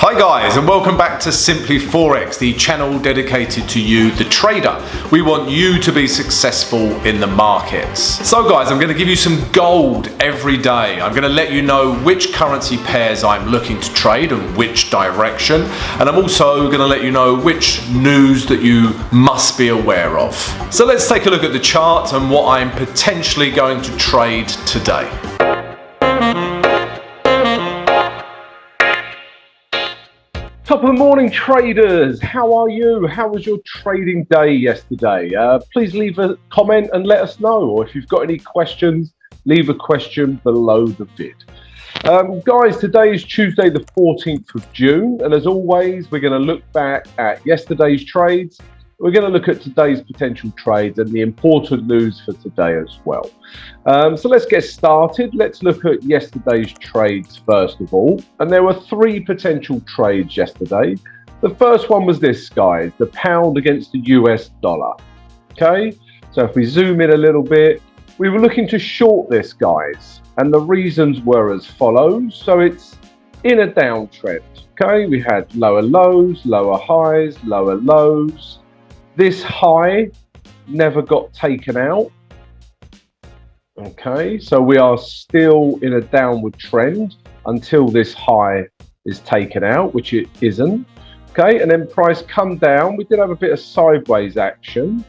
Hi guys, and welcome back to Simply Forex, the channel dedicated to you, the trader. We want you to be successful in the markets. So guys, I'm going to give you some gold every day. I'm going to let you know which currency pairs I'm looking to trade and which direction. And I'm also going to let you know which news that you must be aware of. So let's take a look at the chart and what I'm potentially going to trade today. Top of the morning, traders. How are you? How was your trading day yesterday? Please leave a comment and let us know. Or if you've got any questions, leave a question below the vid. Guys, today is Tuesday the 14th of June. And as always, we're going to look back at yesterday's trades. We're going to look at today's potential trades and the important news for today as well. So let's get started. Let's look at yesterday's trades first of all. And there were three potential trades yesterday. The first one was this, guys, the pound against the US dollar. Okay, so if we zoom in a little bit, we were looking to short this, guys. And the reasons were as follows. So it's in a downtrend. Okay, we had lower lows, lower highs, lower lows. This high never got taken out. Okay, so we are still in a downward trend until this high is taken out, which it isn't. Okay, and then price come down. We did have a bit of sideways action,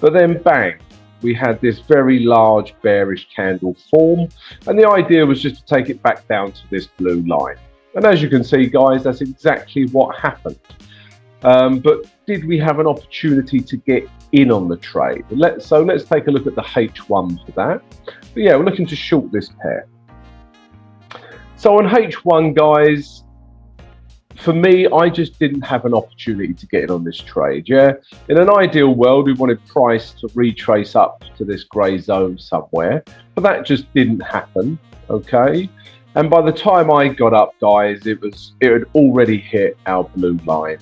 but then bang, we had this very large bearish candle form. And the idea was just to take it back down to this blue line. And as you can see, guys, that's exactly what happened. But did we have an opportunity to get in on the trade? So let's take a look at the H1 for that. But yeah, we're looking to short this pair. So on H1, guys, for me, I just didn't have an opportunity to get in on this trade. Yeah, in an ideal world, we wanted price to retrace up to this grey zone somewhere, but that just didn't happen. Okay, and by the time I got up, guys, it had already hit our blue line.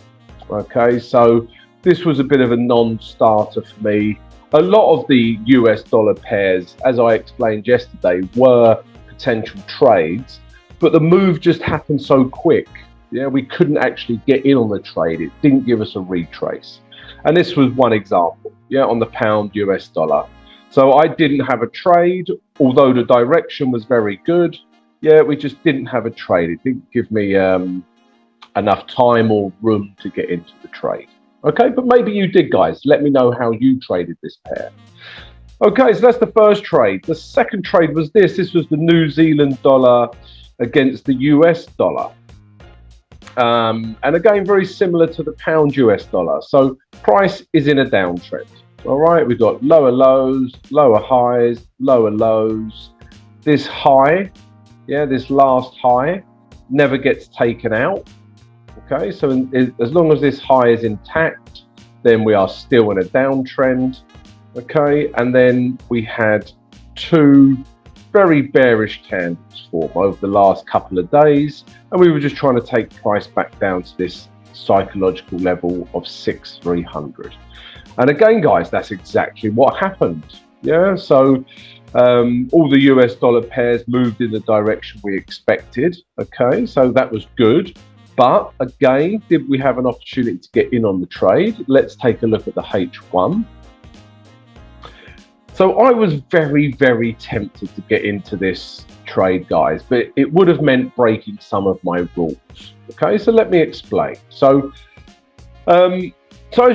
Okay, so this was a bit of a non-starter for me. A lot of the US dollar pairs, as I explained yesterday, were potential trades, but the move just happened so quick. Yeah, we couldn't actually get in on the trade. It didn't give us a retrace. And this was one example, yeah, on the pound US dollar. So I didn't have a trade, although the direction was very good. Yeah, we just didn't have a trade. It didn't give me enough time or room to get into the trade. Okay, but maybe you did, guys. Let me know how you traded this pair. Okay, so that's the first trade. The second trade was this. This was the New Zealand dollar against the US dollar. And again, very similar to the pound US dollar. So price is in a downtrend. All right, we've got lower lows, lower highs, lower lows. This high, yeah, this last high never gets taken out. Okay, so as long as this high is intact, then we are still in a downtrend. Okay, and then we had two very bearish candles form over the last couple of days, and we were just trying to take price back down to this psychological level of 6,300. And again, guys, that's exactly what happened. Yeah, so all the US dollar pairs moved in the direction we expected. Okay, so that was good. But again, did we have an opportunity to get in on the trade? Let's take a look at the H1. So I was very, very tempted to get into this trade, guys, but it would have meant breaking some of my rules. Okay, so let me explain. So as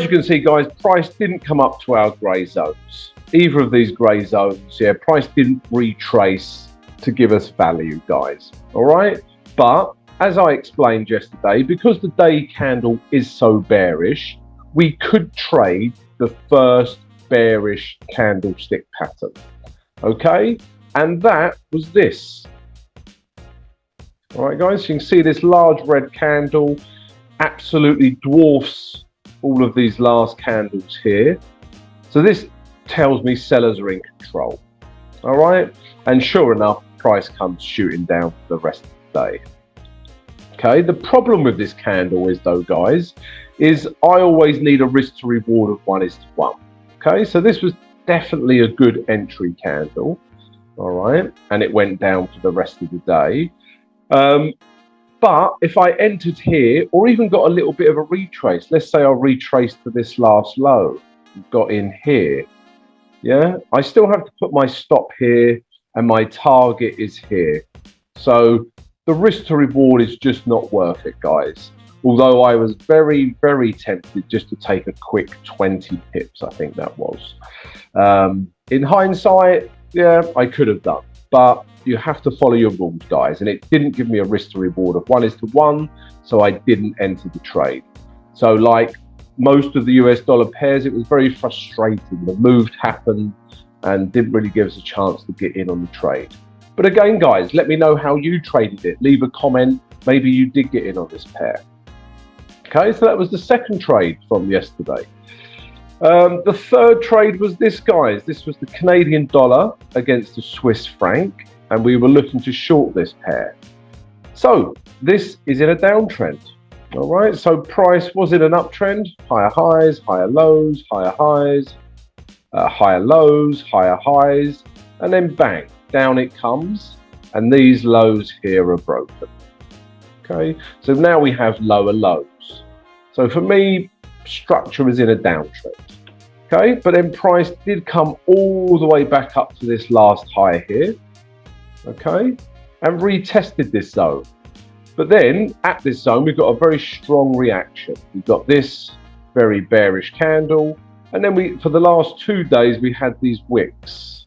you can see, guys, price didn't come up to our grey zones. Either of these grey zones, yeah, price didn't retrace to give us value, guys. All right, but as I explained yesterday, because the day candle is so bearish, we could trade the first bearish candlestick pattern. Okay, and that was this. All right, guys, you can see this large red candle absolutely dwarfs all of these last candles here. So this tells me sellers are in control. All right, and sure enough, price comes shooting down for the rest of the day. Okay, the problem with this candle is, though, guys, is I always need a risk to reward of 1:1. Okay, so this was definitely a good entry candle. All right, and it went down for the rest of the day. But if I entered here or even got a little bit of a retrace, let's say I retraced to this last low, got in here, yeah, I still have to put my stop here and my target is here. So the risk to reward is just not worth it, guys. Although I was very, very tempted just to take a quick 20 pips, I think that was. In hindsight, yeah, I could have done. But you have to follow your rules, guys. And it didn't give me a risk to reward of 1:1, so I didn't enter the trade. So like most of the US dollar pairs, it was very frustrating. The move happened and didn't really give us a chance to get in on the trade. But again, guys, let me know how you traded it. Leave a comment. Maybe you did get in on this pair. Okay, so that was the second trade from yesterday. The third trade was this, guys. This was the Canadian dollar against the Swiss franc, and we were looking to short this pair. So this is in a downtrend. All right, so price was in an uptrend, higher highs, higher lows, higher highs, higher lows, higher highs, and then bang, down it comes, and these lows here are broken. Okay, so now we have lower lows. So for me, structure is in a downtrend. Okay, but then price did come all the way back up to this last high here. Okay, and retested this zone. But then at this zone, we've got a very strong reaction. We've got this very bearish candle. And then for the last 2 days, we had these wicks,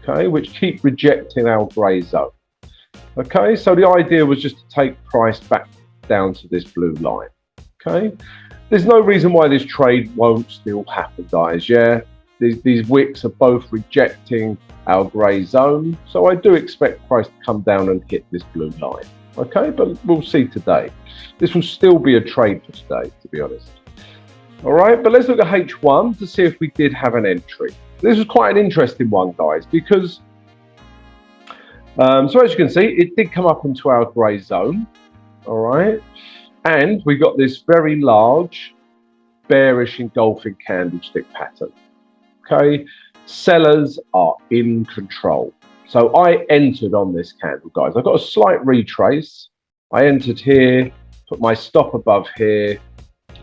okay, which keep rejecting our grey zone. Okay, so the idea was just to take price back down to this blue line. Okay, there's no reason why this trade won't still happen, guys. Yeah, these wicks are both rejecting our grey zone. So I do expect price to come down and hit this blue line. Okay, but we'll see today. This will still be a trade for today, to be honest. All right, but let's look at H1 to see if we did have an entry. This was quite an interesting one, guys, because so as you can see, it did come up into our grey zone. All right, and we got this very large bearish engulfing candlestick pattern. Okay, sellers are in control. So I entered on this candle, guys. I got a slight retrace. I entered here, put my stop above here,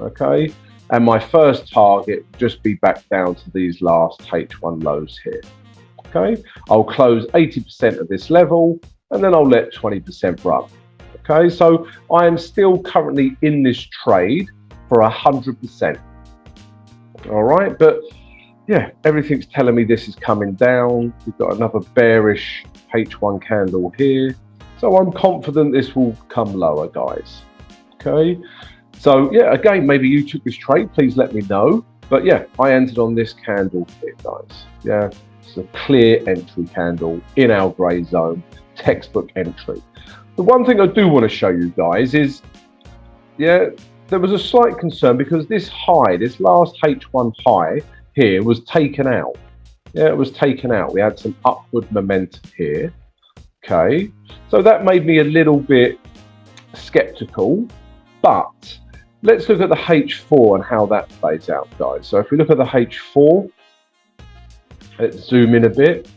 okay? And my first target would just be back down to these last H1 lows here, okay? I'll close 80% of this level, and then I'll let 20% run, okay? So I am still currently in this trade for 100%, all right? But yeah, everything's telling me this is coming down. We've got another bearish H1 candle here. So I'm confident this will come lower, guys. Okay. So yeah, again, maybe you took this trade. Please let me know. But yeah, I entered on this candle here, guys. Yeah, it's a clear entry candle in our grey zone, textbook entry. The one thing I do want to show you guys is, yeah, there was a slight concern because this high, this last H1 high, here was taken out. Yeah, it was taken out. We had some upward momentum here. Okay, so that made me a little bit skeptical, but let's look at the H4 and how that plays out, guys. So if we look at the H4, let's zoom in a bit.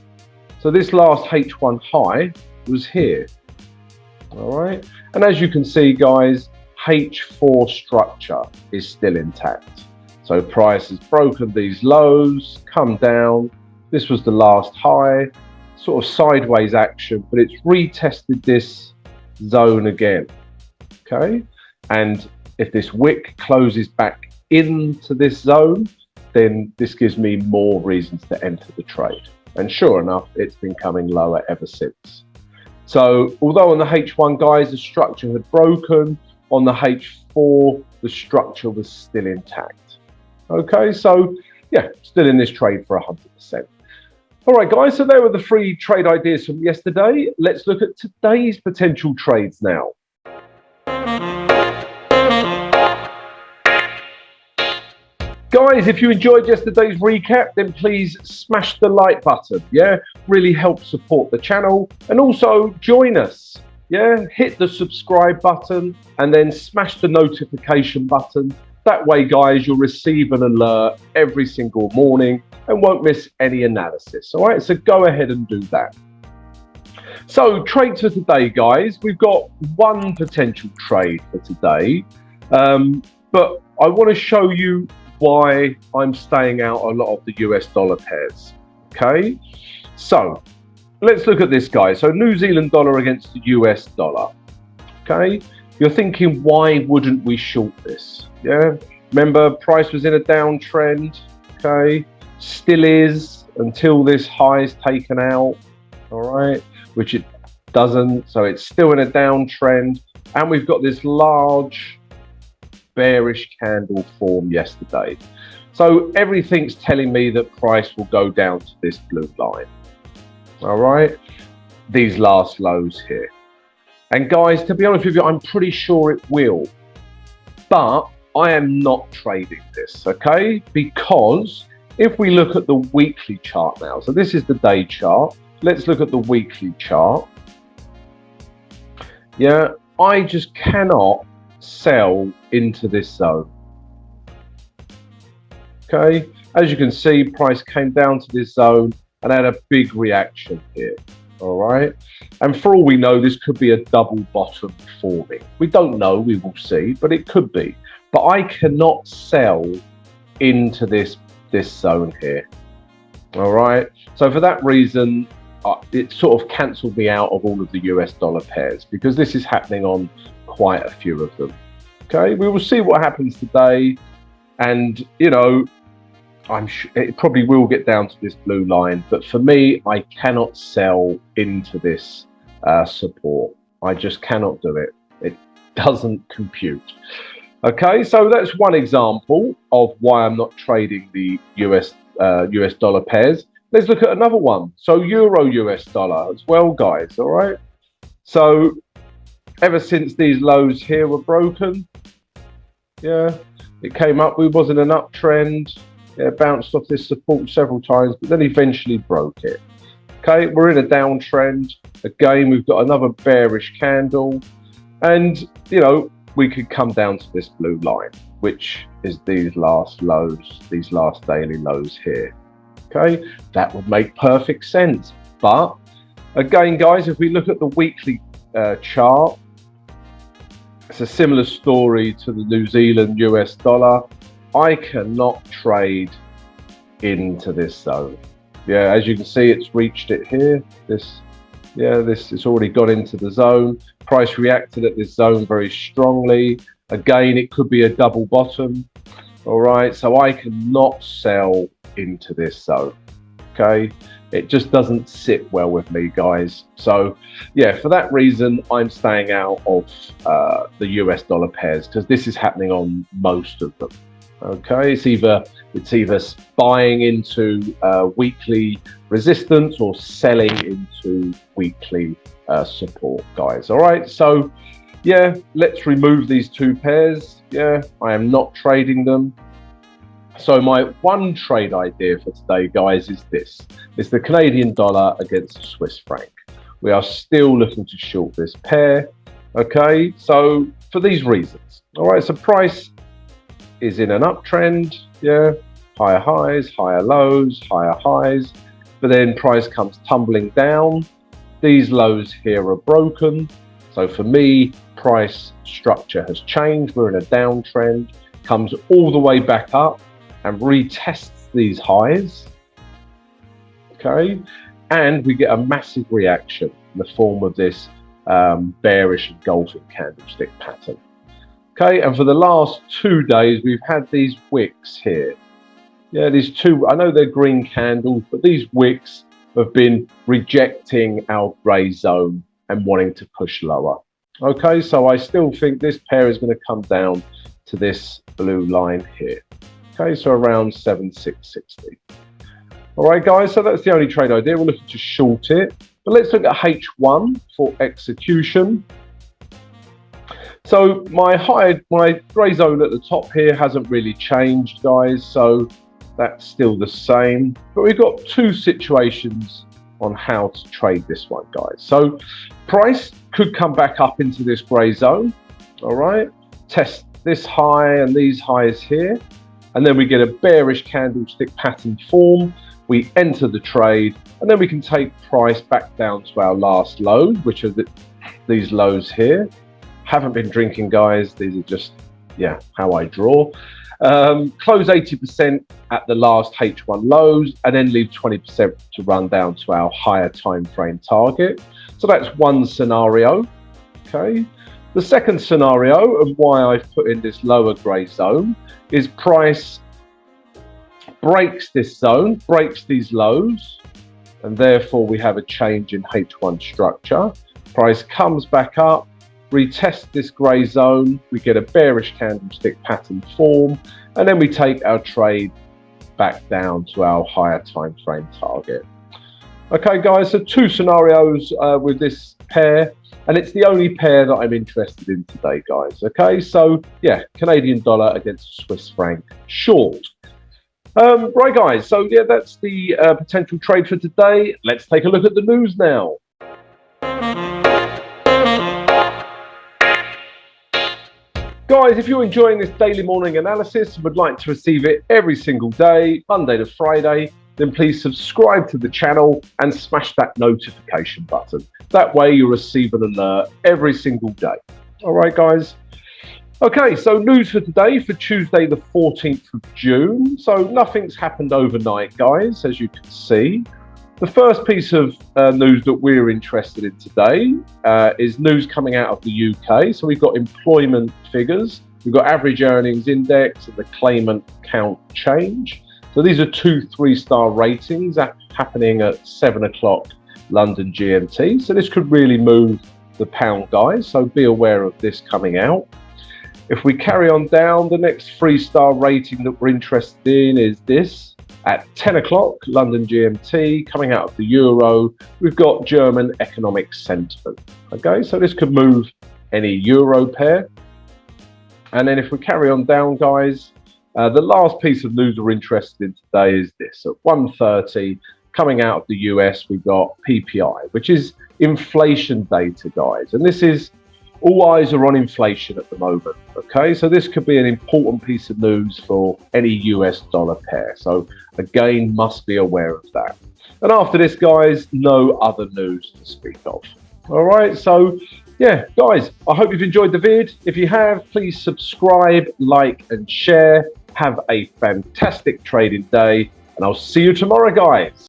So this last H1 high was here. All right, and as you can see, guys, H4 structure is still intact. So price has broken these lows, come down. This was the last high, sort of sideways action, but it's retested this zone again, okay? And if this wick closes back into this zone, then this gives me more reasons to enter the trade. And sure enough, it's been coming lower ever since. So although on the H1, guys, the structure had broken, on the H4, the structure was still intact. Okay, so yeah, still in this trade for 100%. All right, guys, so there were the 3 trade ideas from yesterday. Let's look at today's potential trades now. Guys, if you enjoyed yesterday's recap, then please smash the like button. Yeah, really helps support the channel. And also join us. Yeah, hit the subscribe button and then smash the notification button. That way, guys, you'll receive an alert every single morning and won't miss any analysis. All right, so go ahead and do that. So trades for today, guys. We've got one potential trade for today, but I want to show you why I'm staying out a lot of the US dollar pairs. Okay, so let's look at this, guys. So New Zealand dollar against the US dollar. Okay, you're thinking, why wouldn't we short this? Yeah, remember, price was in a downtrend. Okay, still is until this high is taken out. All right, which it doesn't, so it's still in a downtrend, and we've got this large bearish candle form yesterday. So everything's telling me that price will go down to this blue line. All right, these last lows here. And guys, to be honest with you, I'm pretty sure it will, but I am not trading this, okay? Because if we look at the weekly chart now, so this is the day chart. Let's look at the weekly chart. Yeah, I just cannot sell into this zone. Okay, as you can see, price came down to this zone and had a big reaction here. All right, and for all we know, this could be a double bottom forming. We don't know, we will see, but it could be. But I cannot sell into this zone here. All right, so for that reason, it sort of cancelled me out of all of the US dollar pairs, because this is happening on quite a few of them. Okay, we will see what happens today, and you know, I'm sure it probably will get down to this blue line, but for me, I cannot sell into this support. I just cannot do it. It doesn't compute. Okay, so that's one example of why I'm not trading the US dollar pairs. Let's look at another one. So Euro US dollar as well, guys. All right. So ever since these lows here were broken, yeah, it came up. We was in an uptrend. Yeah, bounced off this support several times, but then eventually broke it. Okay, we're in a downtrend. Again, we've got another bearish candle, and you know, we could come down to this blue line, which is these last lows, these last daily lows here. Okay, that would make perfect sense. But again, guys, if we look at the weekly chart, it's a similar story to the New Zealand US dollar. I cannot trade into this zone. Yeah, as you can see, it's reached it here. This it's already got into the zone. Price reacted at this zone very strongly. Again, it could be a double bottom. All right, so I cannot sell into this zone. Okay, it just doesn't sit well with me, guys. So yeah, for that reason, I'm staying out of the US dollar pairs, because this is happening on most of them. Okay, it's either buying into weekly resistance or selling into weekly support, guys. All right, so yeah, let's remove these two pairs. Yeah, I am not trading them. So my one trade idea for today, guys, is this. It's the Canadian dollar against the Swiss franc. We are still looking to short this pair. Okay, so for these reasons. All right, so price is in an uptrend, yeah, higher highs, higher lows, higher highs, but then price comes tumbling down. These lows here are broken. So for me, price structure has changed. We're in a downtrend, comes all the way back up and retests these highs. Okay, and we get a massive reaction in the form of this bearish engulfing candlestick pattern. Okay, and for the last 2 days, we've had these wicks here. Yeah, these two, I know they're green candles, but these wicks have been rejecting our grey zone and wanting to push lower. Okay, so I still think this pair is going to come down to this blue line here. Okay, so around 7,660. All right, guys, so that's the only trade idea. We're looking to short it. But let's look at H1 for execution. So my grey zone at the top here hasn't really changed, guys, so that's still the same. But we've got two situations on how to trade this one, guys. So price could come back up into this grey zone, all right, test this high and these highs here, and then we get a bearish candlestick pattern form. we enter the trade, and then we can take price back down to our last lows, which are these lows here. Haven't been drinking, guys. These are just, yeah, how I draw. Close 80% at the last H1 lows, and then leave 20% to run down to our higher time frame target. So that's one scenario. Okay. The second scenario, and why I've put in this lower grey zone, is price breaks this zone, breaks these lows, and therefore we have a change in H1 structure. Price comes back up, retest this grey zone, we get a bearish candlestick pattern form, and then we take our trade back down to our higher time frame target. Okay, guys, so two scenarios with this pair, and it's the only pair that I'm interested in today, guys. Okay, so yeah, Canadian dollar against Swiss franc short. Right, guys, so yeah, that's the potential trade for today. Let's take a look at the news now. Guys, if you're enjoying this daily morning analysis and would like to receive it every single day, Monday to Friday, then please subscribe to the channel and smash that notification button. That way you'll receive an alert every single day. All right, guys. Okay, so news for today, for Tuesday the 14th of June. So nothing's happened overnight, guys, as you can see. The first piece of news that we're interested in today is news coming out of the UK. So we've got employment figures, we've got average earnings index, and the claimant count change. So these are 2 3-star ratings happening at 7 o'clock London GMT. So this could really move the pound, guys. So be aware of this coming out. If we carry on down, the next 3-star rating that we're interested in is this. At 10 o'clock London GMT, coming out of the Euro, we've got German economic sentiment. Okay, so this could move any Euro pair. And then if we carry on down, guys, the last piece of news we're interested in today is this. At 1:30, coming out of the US, we've got PPI, which is inflation data, guys. And this is, all eyes are on inflation at the moment. Okay, so this could be an important piece of news for any US dollar pair. So again, must be aware of that. And after this, guys, no other news to speak of. All right, so yeah, guys, I hope you've enjoyed the vid. If you have, please subscribe, like, and share. Have a fantastic trading day, and I'll see you tomorrow, guys.